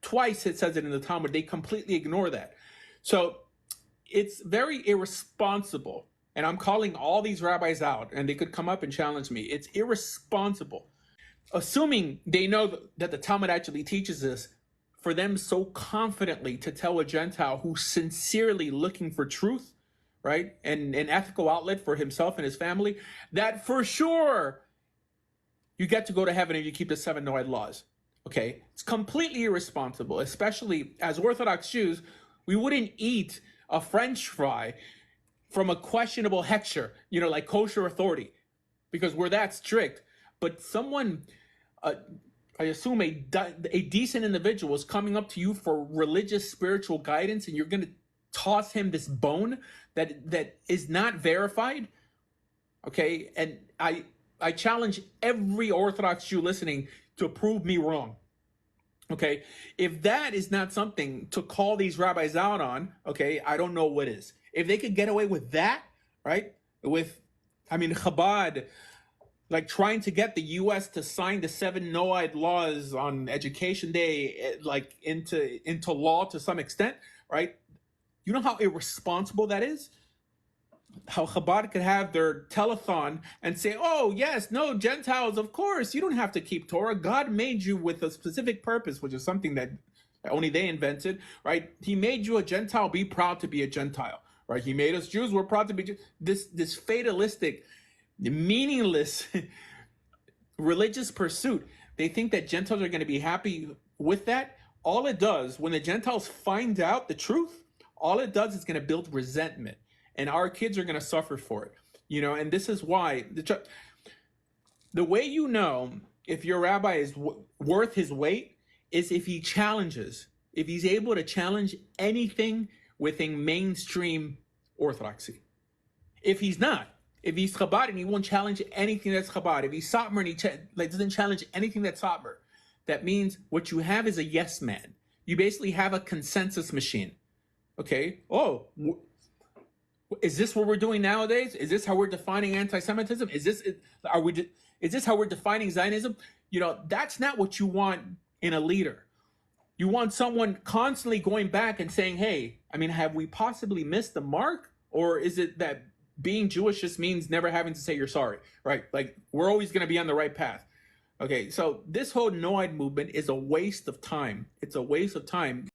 Twice it says it in the Talmud. They completely ignore that. So it's very irresponsible. And I'm calling all these rabbis out, and they could come up and challenge me. It's irresponsible, assuming they know that the Talmud actually teaches this, for them so confidently to tell a Gentile who's sincerely looking for truth, right, and an ethical outlet for himself and his family, that for sure you get to go to heaven if you keep the 7 Noahide laws. Okay, it's completely irresponsible, especially as Orthodox Jews. We wouldn't eat a French fry from a questionable hechsher, like kosher authority, because we're that strict. But someone, I assume a decent individual is coming up to you for religious, spiritual guidance, and you're going to toss him this bone that is not verified. Okay, and I challenge every Orthodox Jew listening to prove me wrong. Okay, if that is not something to call these rabbis out on, okay, I don't know what is. If they could get away with that, right, Chabad, like trying to get the U.S. to sign the 7 Noahide laws on Education Day, like into law to some extent, right? You know how irresponsible that is? How Chabad could have their telethon and say, oh, yes, no, Gentiles, of course, you don't have to keep Torah. God made you with a specific purpose, which is something that only they invented, right? He made you a Gentile. Be proud to be a Gentile, right? He made us Jews. We're proud to be Jews. This fatalistic, meaningless religious pursuit. They think that Gentiles are going to be happy with that. All it does, when the Gentiles find out the truth, all it does is going to build resentment. And our kids are going to suffer for it, and this is why the way you know if your rabbi is worth his weight is if he challenges, if he's able to challenge anything within mainstream Orthodoxy. If he's not, if he's Chabad and he won't challenge anything that's Chabad, if he's Satmar and he doesn't challenge anything that's Satmar, that means what you have is a yes man. You basically have a consensus machine. Okay? Oh, is this what we're doing nowadays? Is this how we're defining anti-Semitism? Is this how we're defining Zionism? That's not what you want in a leader. You want someone constantly going back and saying, hey, have we possibly missed the mark? Or is it that being Jewish just means never having to say you're sorry, right? Like, we're always going to be on the right path. Okay, so this whole Noahide movement is a waste of time. It's a waste of time.